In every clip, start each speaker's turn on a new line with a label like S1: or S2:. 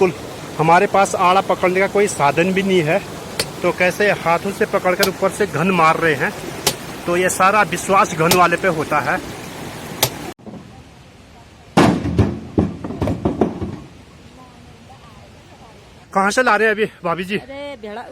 S1: बिल्कुल हमारे पास आड़ा पकड़ने का कोई साधन भी नहीं है, तो कैसे हाथों से पकड़कर ऊपर से घन मार रहे हैं। तो ये सारा विश्वास घन वाले पे होता है। कहाँ से ला रहे हैं अभी भाभी जी?
S2: अरे भेड़ा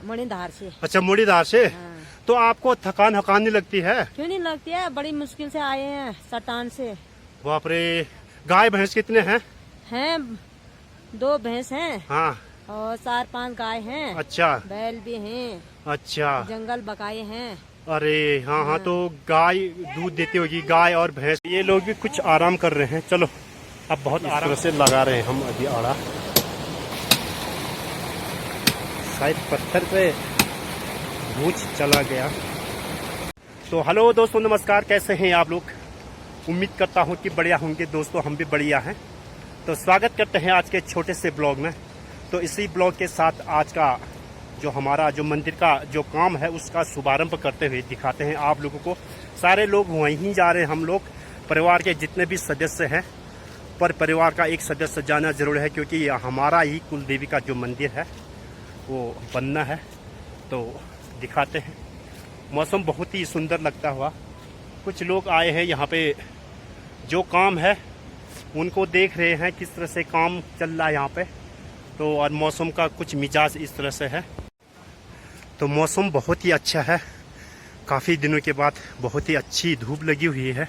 S2: मणिधार से।
S1: अच्छा, मुड़ीधार से।
S2: हाँ।
S1: तो आपको थकान नहीं लगती है?
S2: क्यों नहीं लगती है, बड़ी मुश्किल से आए हैं सटान से।
S1: बाप रे। गाय भैंस कितने हैं?
S2: हैं 2 भैंस हैं।
S1: हाँ।
S2: और 4-5 गाय हैं।
S1: अच्छा।
S2: बैल भी हैं।
S1: अच्छा।
S2: जंगल बकाए हैं।
S1: अरे हाँ, तो गाय दूध देती होगी, गाय और भैंस। ये लोग भी कुछ आराम कर रहे हैं। चलो अब बहुत आराम से लगा रहे हैं हम अभी आड़ा। शायद पत्थर पे भूच चला गया। तो हेलो दोस्तों, नमस्कार। कैसे हैं आप लोग? उम्मीद करता हूं कि बढ़िया होंगे दोस्तों। हम भी बढ़िया हैं। तो स्वागत करते हैं आज के छोटे से ब्लॉग में। तो इसी ब्लॉग के साथ आज का जो हमारा जो मंदिर का जो काम है उसका शुभारंभ करते हुए दिखाते हैं आप लोगों को। सारे लोग वहीं जा रहे हैं। हम लोग परिवार के जितने भी सदस्य हैं, पर परिवार का एक सदस्य जाना जरूर है, क्योंकि हमारा ही कुल देवी का जो मंदिर है वो बनना है। तो दिखाते हैं। मौसम बहुत ही सुंदर लगता हुआ। कुछ लोग आए हैं यहाँ पे, जो काम है उनको देख रहे हैं किस तरह से काम चल रहा है यहाँ पे। तो और मौसम का कुछ मिजाज इस तरह से है। तो मौसम बहुत ही अच्छा है। काफ़ी दिनों के बाद बहुत ही अच्छी धूप लगी हुई है।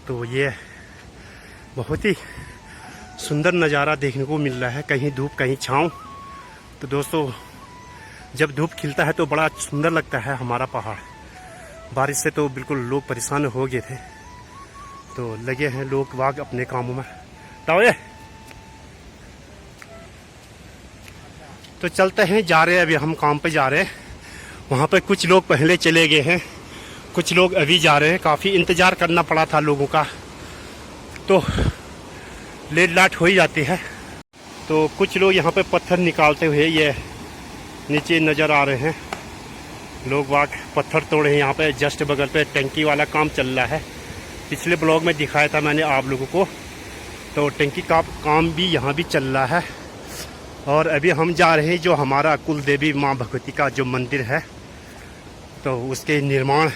S1: तो ये बहुत ही सुंदर नज़ारा देखने को मिल रहा है, कहीं धूप कहीं छाँव। तो दोस्तों, जब धूप खिलता है तो बड़ा सुंदर लगता है हमारा पहाड़। बारिश से तो बिल्कुल लोग परेशान हो गए थे। तो लगे हैं लोग वाग अपने कामों में। तो चलते हैं, जा रहे हैं अभी हम काम पे जा रहे हैं। वहाँ पे कुछ लोग पहले चले गए हैं, कुछ लोग अभी जा रहे हैं। काफ़ी इंतज़ार करना पड़ा था लोगों का, तो लेट लाट हो ही जाती है। तो कुछ लोग यहाँ पे पत्थर निकालते हुए ये नीचे नज़र आ रहे हैं। लोग वाग पत्थर तोड़े हैं। यहाँ पे जस्ट बगल पे टंकी वाला काम चल रहा है। पिछले ब्लॉग में दिखाया था मैंने आप लोगों को। तो टंकी का काम भी यहाँ भी चल रहा है। और अभी हम जा रहे हैं जो हमारा कुल देवी माँ भगवती का जो मंदिर है, तो उसके निर्माण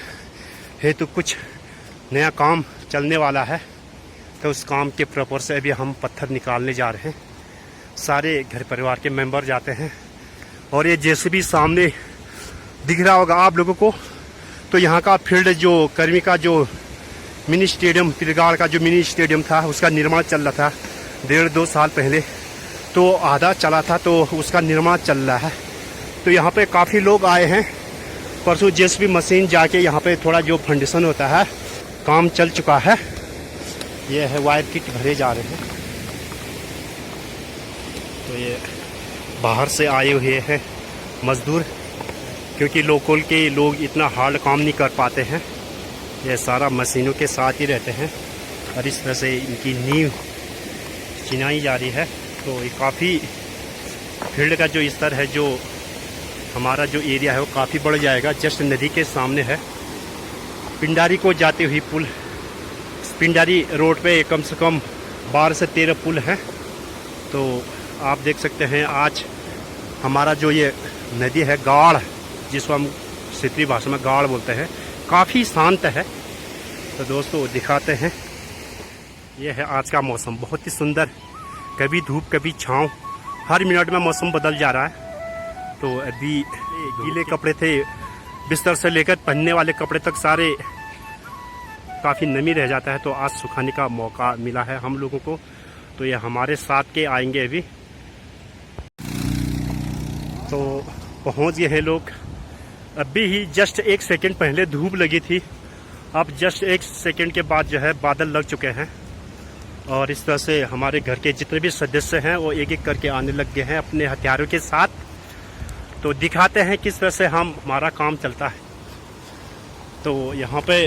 S1: हेतु कुछ नया काम चलने वाला है। तो उस काम के प्रॉपर से अभी हम पत्थर निकालने जा रहे हैं। सारे घर परिवार के मेंबर जाते हैं। और ये जैसे भी सामने दिख रहा होगा आप लोगों को, तो यहाँ का फील्ड जो कर्मी का जो मिनी स्टेडियम, तिरगाड़ का जो मिनी स्टेडियम था, उसका निर्माण चल रहा था 1.5-2 साल पहले। तो आधा चला था, तो उसका निर्माण चल रहा है। तो यहाँ पे काफ़ी लोग आए हैं। परसों जेसीबी मशीन जाके यहाँ पे थोड़ा जो फाउंडेशन होता है काम चल चुका है। ये है वायर किट भरे जा रहे हैं। तो ये बाहर से आए हुए हैं मजदूर, क्योंकि लोकल के लोग इतना हार्ड काम नहीं कर पाते हैं। ये सारा मशीनों के साथ ही रहते हैं। और इस तरह से इनकी नींव चिनाई जा रही है। तो ये काफ़ी फील्ड का जो स्तर है, जो हमारा जो एरिया है वो काफ़ी बढ़ जाएगा। जस्ट नदी के सामने है पिंडारी को जाती हुई पुल। पिंडारी रोड पे कम से कम 12 से 13 पुल हैं। तो आप देख सकते हैं आज हमारा जो ये नदी है गाढ़, जिसको हम क्षेत्रीय भाषा में गाढ़ बोलते हैं, काफ़ी शांत है। तो दोस्तों दिखाते हैं। यह है आज का मौसम, बहुत ही सुंदर। कभी धूप कभी छाँव, हर मिनट में मौसम बदल जा रहा है। तो अभी गीले कपड़े थे, बिस्तर से लेकर पहनने वाले कपड़े तक सारे काफ़ी नमी रह जाता है। तो आज सुखाने का मौका मिला है हम लोगों को। तो ये हमारे साथ के आएंगे अभी। तो पहुंच गए हैं लोग। अभी ही जस्ट 1 सेकंड पहले धूप लगी थी। अब जस्ट 1 सेकंड के बाद जो है बादल लग चुके हैं। और इस तरह से हमारे घर के जितने भी सदस्य हैं वो एक एक करके आने लग गए हैं अपने हथियारों के साथ। तो दिखाते हैं किस तरह से हमारा काम चलता है। तो यहाँ पे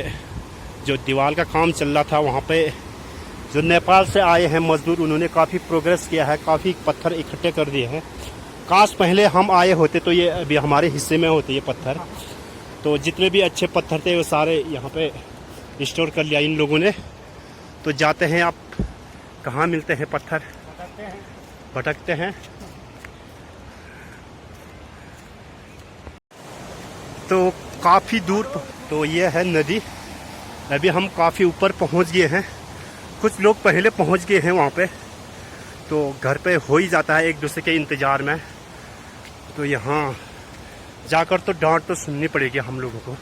S1: जो दीवार का काम चल रहा था, वहाँ पे जो नेपाल से आए हैं मजदूर, उन्होंने काफ़ी प्रोग्रेस किया है, काफ़ी पत्थर इकट्ठे कर दिए हैं। काश पहले हम आए होते तो ये अभी हमारे हिस्से में होते ये पत्थर। तो जितने भी अच्छे पत्थर थे वो सारे यहाँ पे स्टोर कर लिया इन लोगों ने। तो जाते हैं, आप कहाँ मिलते हैं पत्थर? भटकते हैं। तो काफ़ी दूर, तो ये है नदी। अभी हम काफ़ी ऊपर पहुंच गए हैं। कुछ लोग पहले पहुंच गए हैं वहाँ पे, तो घर पे हो ही जाता है एक दूसरे के इंतज़ार में। तो यहाँ जाकर तो डांट तो सुननी पड़ेगी हम लोगों को।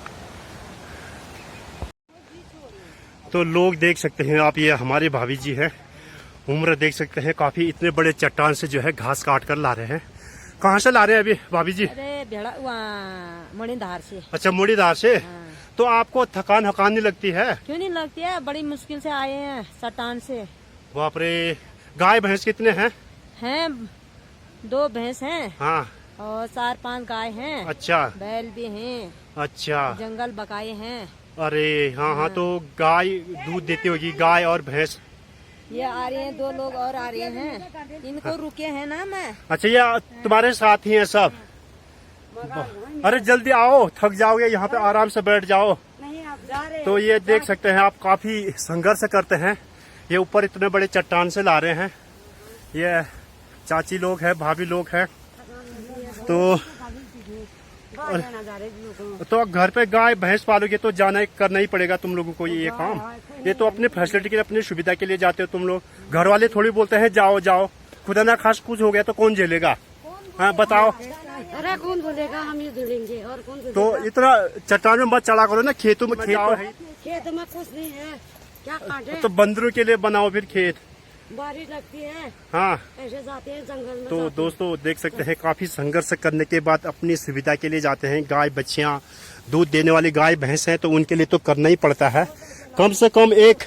S1: तो लोग देख सकते हैं आप, ये हमारे भाभी जी हैं, उम्र देख सकते हैं काफ़ी। इतने बड़े चट्टान से जो है घास काट कर ला रहे हैं। कहाँ से ला रहे हैं अभी भाभी जी?
S2: अरे भेड़ा मणिधार से।
S1: अच्छा, मुड़ीदार से।
S2: हाँ।
S1: तो आपको थकान नहीं लगती है?
S2: क्यों नहीं लगती है, बड़ी मुश्किल से आए हैं चट्टान से।
S1: बाप रे। गाय भैंस कितने हैं?
S2: हैं 2 भैंस हैं
S1: हाँ।
S2: और 4-5 गाय हैं।
S1: अच्छा
S2: बैल भी हैं।
S1: अच्छा।
S2: जंगल बकाए हैं।
S1: अरे हाँ हाँ, तो गाय दूध देती होगी, गाय और भैंस।
S2: ये आ रहे हैं 2 लोग और आ रहे हैं, इनको रुके हैं ना मैं।
S1: अच्छा, ये तुम्हारे साथ ही हैं सब? अरे जल्दी आओ, थक जाओगे, यहाँ पे आराम से बैठ जाओ।
S2: नहीं, आप जा रहे
S1: तो ये देख सकते हैं आप, काफी संघर्ष करते हैं। ये ऊपर इतने बड़े चट्टान से ला रहे हैं। ये चाची लोग हैं, भाभी लोग हैं। तो घर पे गाय भैंस पालोगे तो जाना करना ही पड़ेगा तुम लोगों को ये काम। ये तो अपने फैसिलिटी के लिए, अपनी सुविधा के लिए जाते हो तुम लोग। घर वाले थोड़ी बोलते हैं जाओ जाओ, खुदा ना खास कुछ हो गया तो कौन झेलेगा? हाँ बताओ।
S3: अरे कौन बोलेगा, हम ही धुलेंगे और कौन बोलेगा?
S1: तो इतना चट्टान में मत चढ़ा करो ना, खेतों में
S3: खेत में कुछ नहीं है, क्या काटे?
S1: तो बंदरों के लिए बनाओ फिर खेत।
S3: बारिश लगती है,
S1: हाँ।
S3: ऐसे जाते हैं जंगल में।
S1: तो दोस्तों देख सकते हैं, काफी संघर्ष करने के बाद अपनी सुविधा के लिए जाते हैं। गाय बच्चियां, दूध देने वाली गाय भैंस हैं, तो उनके लिए तो करना ही पड़ता है। कम से कम एक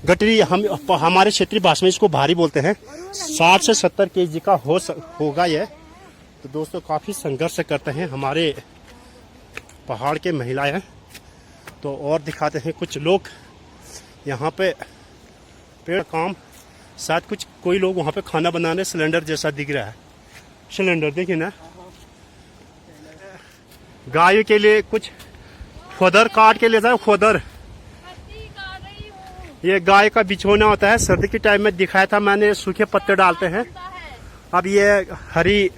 S1: गठरी, हमारे क्षेत्रीय भाषा में इसको भारी बोलते हैं, 60 से 70 kg का होगा ये। तो दोस्तों काफी संघर्ष करते हैं हमारे पहाड़ के महिलाएं। तो और दिखाते हैं कुछ लोग यहाँ पे पेड़ काम, शायद कुछ कोई लोग वहाँ पे खाना बनाने, सिलेंडर जैसा दिख रहा है। सिलेंडर देखिए ना। गाय के लिए कुछ खोदर काट के ले जाओ, खोदर। ये गाय का बिछोना होता है, सर्दी के टाइम में दिखाया था मैंने, सूखे पत्ते डालते हैं। अब ये हरी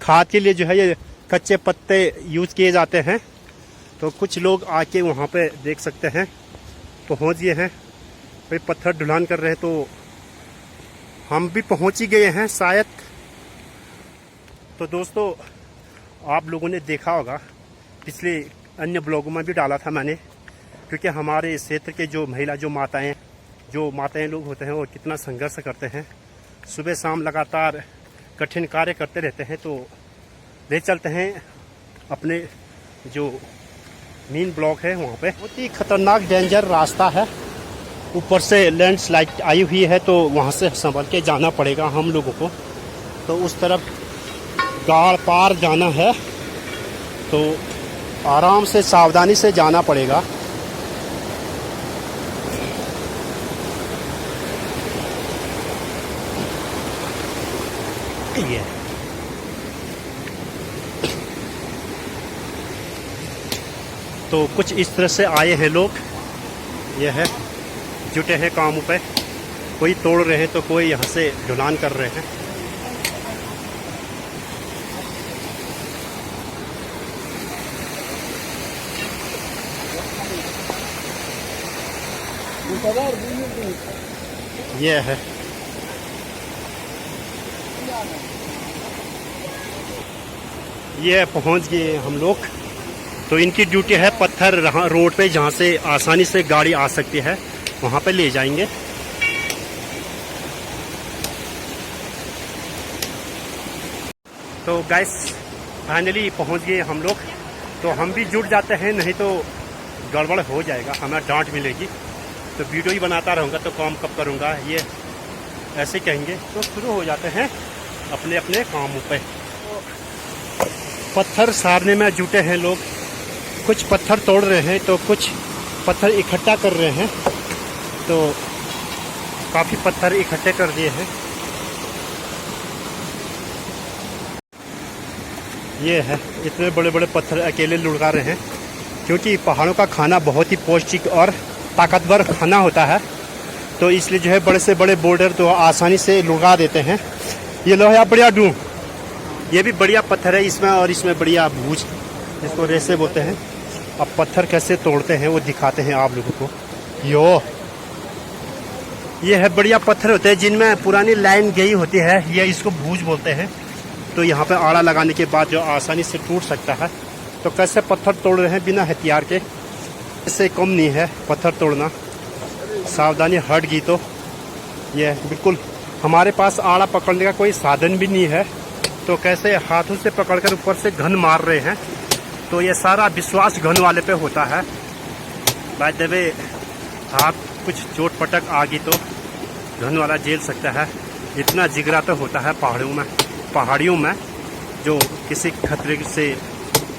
S1: खाद के लिए जो है ये कच्चे पत्ते यूज किए जाते हैं। तो कुछ लोग आके वहाँ पे देख सकते हैं पहुँच गए हैं, कोई पत्थर ढुलान कर रहे हैं। तो हम भी पहुँच ही गए हैं शायद। तो दोस्तों आप लोगों ने देखा होगा, पिछले अन्य ब्लॉगों में भी डाला था मैंने, क्योंकि हमारे इस क्षेत्र के जो महिला, जो माताएं लोग होते हैं, वो कितना संघर्ष करते हैं, सुबह शाम लगातार कठिन कार्य करते रहते हैं। तो ले चलते हैं अपने जो मेन ब्लॉक है वहाँ पे। बहुत ही खतरनाक डेंजर रास्ता है, ऊपर से लैंडस्लाइड आई हुई है, तो वहाँ से संभल के जाना पड़ेगा हम लोगों को। तो उस तरफ गाड़ पार जाना है, तो आराम से सावधानी से जाना पड़ेगा। ये तो कुछ इस तरह से आए हैं लोग, ये है जुटे हैं काम पे, कोई तोड़ रहे हैं तो कोई यहाँ से ढुलान कर रहे हैं। ये है, ये पहुंच गए हम लोग। तो इनकी ड्यूटी है पत्थर रोड पे जहाँ से आसानी से गाड़ी आ सकती है वहाँ पे ले जाएंगे। तो गाइस फाइनली पहुँच गए हम लोग। तो हम भी जुट जाते हैं, नहीं तो गड़बड़ हो जाएगा, हमें डांट मिलेगी। तो वीडियो ही बनाता रहूँगा तो काम कब करूँगा, ये ऐसे कहेंगे। तो शुरू हो जाते हैं अपने अपने कामों पे। पत्थर सारने में जुटे हैं लोग, कुछ पत्थर तोड़ रहे हैं तो कुछ पत्थर इकट्ठा कर रहे हैं। तो काफ़ी पत्थर इकट्ठे कर दिए हैं। ये है, इतने बड़े बड़े पत्थर अकेले लुढ़का रहे हैं, क्योंकि पहाड़ों का खाना बहुत ही पौष्टिक और ताकतवर खाना होता है। तो इसलिए जो है बड़े से बड़े बोल्डर तो आसानी से लगा देते हैं। ये लोहा बढ़िया डू, ये भी बढ़िया पत्थर है इसमें, और इसमें बढ़िया भूज, इसको रेसे बोलते हैं। अब पत्थर कैसे तोड़ते हैं वो दिखाते हैं आप लोगों को। ये है बढ़िया पत्थर होते हैं जिनमें पुरानी लाइन गई होती है, ये इसको भूज बोलते हैं। तो यहाँ पे आड़ा लगाने के बाद जो आसानी से टूट सकता है। तो कैसे पत्थर तोड़ रहे हैं बिना हथियार के, इससे कम नहीं है पत्थर तोड़ना। सावधानी हट गई तो ये बिल्कुल, हमारे पास आड़ा पकड़ने का कोई साधन भी नहीं है, तो कैसे हाथों से पकड़कर ऊपर से घन मार रहे हैं। तो ये सारा विश्वास घन वाले पे होता है। बाय द वे हाथ कुछ चोट पटक आ गई तो घन वाला झेल सकता है। इतना जिगरा तो होता है पहाड़ियों में जो किसी खतरे से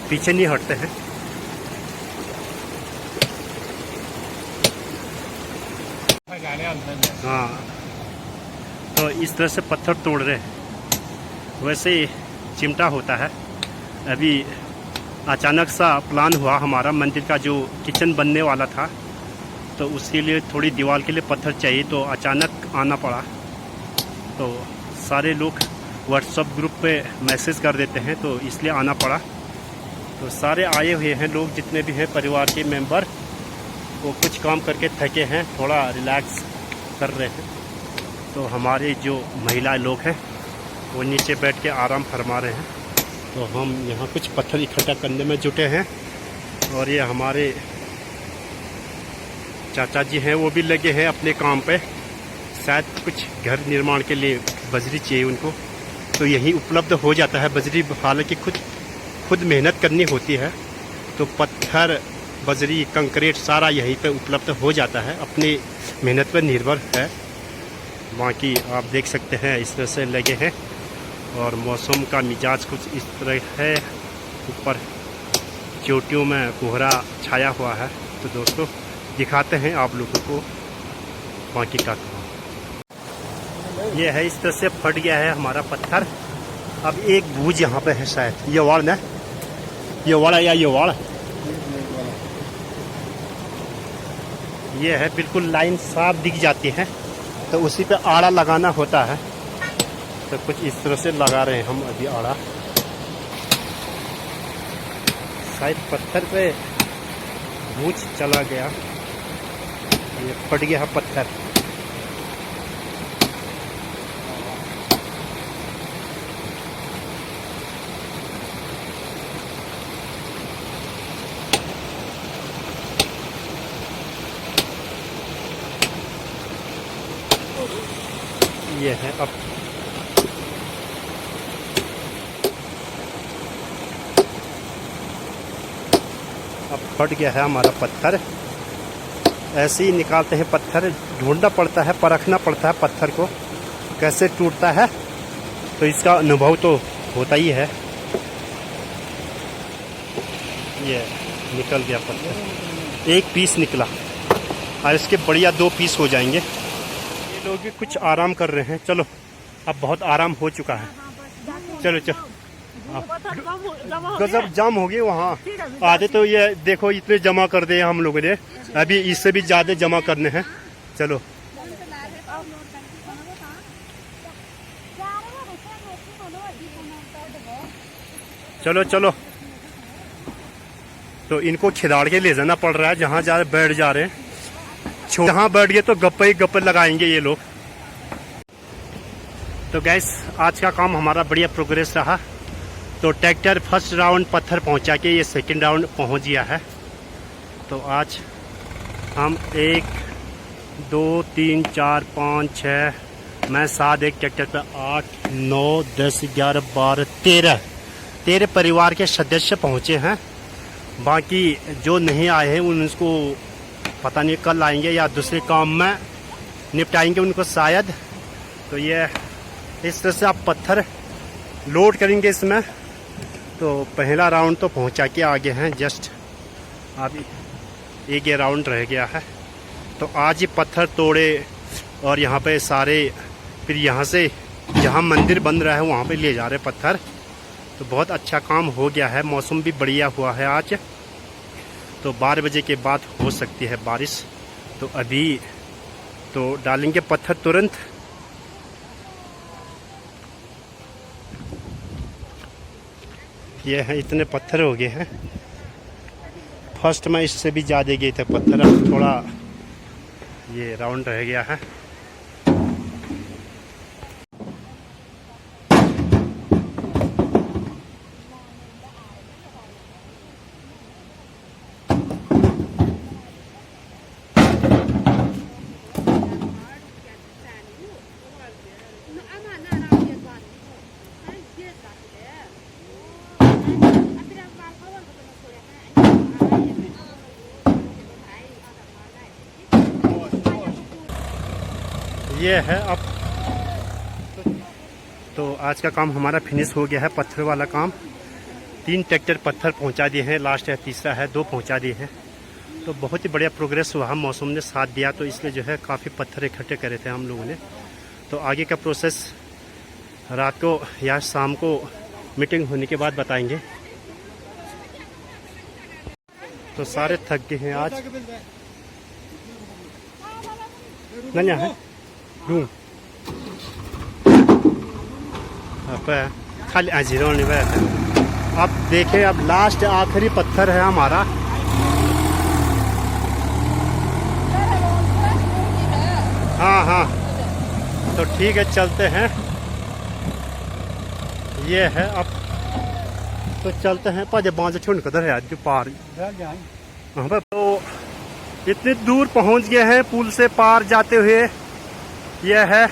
S1: पीछे नहीं हटते हैं। हाँ, तो इस तरह से पत्थर तोड़ रहे हैं। वैसे चिमटा होता है। अभी अचानक सा प्लान हुआ हमारा, मंदिर का जो किचन बनने वाला था, तो उसके लिए थोड़ी दीवार के लिए पत्थर चाहिए, तो अचानक आना पड़ा। तो सारे लोग व्हाट्सएप ग्रुप पे मैसेज कर देते हैं, तो इसलिए आना पड़ा। तो सारे आए हुए हैं लोग, जितने भी हैं परिवार के मेंबर, वो कुछ काम करके थके हैं, थोड़ा रिलैक्स कर रहे हैं। तो हमारे जो महिला लोग हैं वो नीचे बैठ के आराम फरमा रहे हैं। तो हम यहाँ कुछ पत्थर इकट्ठा करने में जुटे हैं, और ये हमारे चाचा जी हैं वो भी लगे हैं अपने काम पे। शायद कुछ घर निर्माण के लिए बजरी चाहिए उनको, तो यही उपलब्ध हो जाता है बजरी। हालांकि खुद मेहनत करनी होती है, तो पत्थर, बजरी, कंक्रीट सारा यहीं पे उपलब्ध हो जाता है, अपनी मेहनत पर निर्भर है। बाकी आप देख सकते हैं इस तरह से लगे हैं, और मौसम का मिजाज कुछ इस तरह है। ऊपर चोटियों में कोहरा छाया हुआ है। तो दोस्तों दिखाते हैं आप लोगों को बाकी का काम। ये है, इस तरह से फट गया है हमारा पत्थर। अब एक भूज यहाँ पे है, शायद ये वाड़ ना, ये वाड़ या ये वाड़, ये है। बिल्कुल लाइन साफ दिख जाती है, तो उसी पे आड़ा लगाना होता है। तो कुछ इस तरह से लगा रहे हैं हम अभी आड़ा। शायद पत्थर पे भूज चला गया, ये फट गया है पत्थर। ये है अब फट गया है हमारा पत्थर। ऐसे ही निकालते हैं पत्थर, ढूंढना पड़ता है, परखना पड़ता है पत्थर को कैसे टूटता है। तो इसका अनुभव तो होता ही है। ये निकल गया पत्थर, एक पीस निकला, और इसके बढ़िया 2 पीस हो जाएंगे। ये लोग भी कुछ आराम कर रहे हैं। चलो अब बहुत आराम हो चुका है। चलो चलो, गजब जाम हो गए वहाँ आधे। तो ये देखो इतने जमा कर दिए हम लोगों ने, अभी इससे भी ज्यादा जमा करने हैं। चलो चलो चलो, तो इनको खिदाड़ के ले जाना पड़ रहा है। जहाँ जा रहे बैठ जा रहे हैं, जहाँ बैठ गए तो गप्पे ही गप्पे लगाएंगे ये लोग। तो गैस आज का काम हमारा बढ़िया प्रोग्रेस रहा। तो ट्रैक्टर फर्स्ट राउंड पत्थर पहुंचा के ये सेकंड राउंड पहुंच गया है। तो आज हम 1 2 3 4 5 6 मैं 7 एक ट्रैक्टर पे 8 9 10 11 12 13 परिवार के सदस्य पहुंचे हैं। बाकी जो नहीं आए हैं उनको पता नहीं कल आएंगे या दूसरे काम में निपटाएंगे उनको शायद। तो ये इस तरह से आप पत्थर लोड करेंगे इसमें। तो पहला राउंड तो पहुंचा के आगे हैं, जस्ट अभी एक ये राउंड रह गया है। तो आज ही पत्थर तोड़े और यहाँ पे सारे, फिर यहाँ से जहाँ मंदिर बन रहा है वहाँ पे ले जा रहे पत्थर। तो बहुत अच्छा काम हो गया है, मौसम भी बढ़िया हुआ है आज। तो 12 बजे के बाद हो सकती है बारिश। तो अभी तो डालेंगे पत्थर तुरंत। ये है, इतने पत्थर हो गए हैं। फर्स्ट में इससे भी ज़्यादा गए थे पत्थर, अब थोड़ा ये राउंड रह गया है। ये है अब तो आज का काम हमारा फिनिश हो गया है, पत्थर वाला काम। 3 ट्रैक्टर पत्थर पहुंचा दिए हैं, लास्ट है तीसरा है, 2 पहुंचा दिए हैं। तो बहुत ही बढ़िया प्रोग्रेस हुआ, मौसम ने साथ दिया, तो इसलिए जो है काफ़ी पत्थर इकट्ठे करे थे हम लोगों ने। तो आगे का प्रोसेस रात को या शाम को मीटिंग होने के बाद बताएंगे। तो सारे थक गए हैं आज। नहीं है खाली अजीरों नहीं बैठे। अब देखें, अब लास्ट आखिरी पत्थर है हमारा। हाँ हाँ, तो ठीक है, चलते हैं। ये है अब, तो चलते हैं। पाजे बांझ छुन कदर है जो पार वहाँ पर। तो इतनी दूर पहुंच गए हैं पुल से पार जाते हुए। यह है,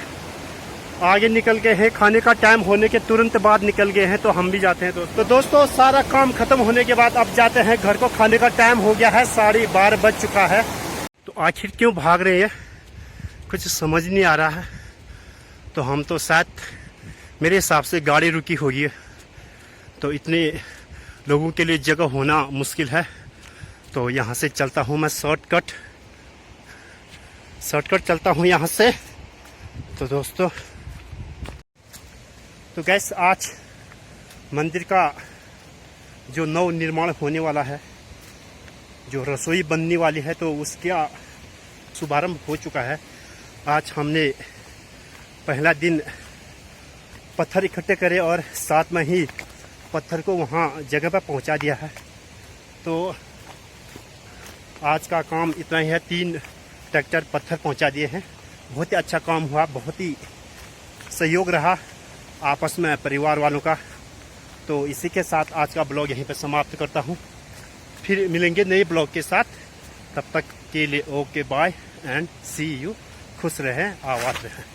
S1: आगे निकल गए हैं। खाने का टाइम होने के तुरंत बाद निकल गए हैं, तो हम भी जाते हैं दोस्तों। तो दोस्तों, सारा काम खत्म होने के बाद अब जाते हैं घर को। खाने का टाइम हो गया है, 12:30 बज चुका है। तो आखिर क्यों भाग रहे हैं, कुछ समझ नहीं आ रहा है। तो हम तो शायद, मेरे हिसाब से गाड़ी रुकी होगी, तो इतने लोगों के लिए जगह होना मुश्किल है। तो यहाँ से चलता हूँ मैं शॉर्टकट चलता हूँ यहाँ से। तो दोस्तों, तो गैस, आज मंदिर का जो नव निर्माण होने वाला है, जो रसोई बनने वाली है, तो उसका शुभारंभ हो चुका है। आज हमने पहला दिन पत्थर इकट्ठे करे और साथ में ही पत्थर को वहाँ जगह पर पहुँचा दिया है। तो आज का काम इतना ही है। 3 ट्रैक्टर पत्थर पहुँचा दिए हैं। बहुत ही अच्छा काम हुआ, बहुत ही सहयोग रहा आपस में परिवार वालों का। तो इसी के साथ आज का ब्लॉग यहीं पर समाप्त करता हूँ। फिर मिलेंगे नए ब्लॉग के साथ। तब तक के लिए okay, bye and see you. खुश रहें, आबाद रहें।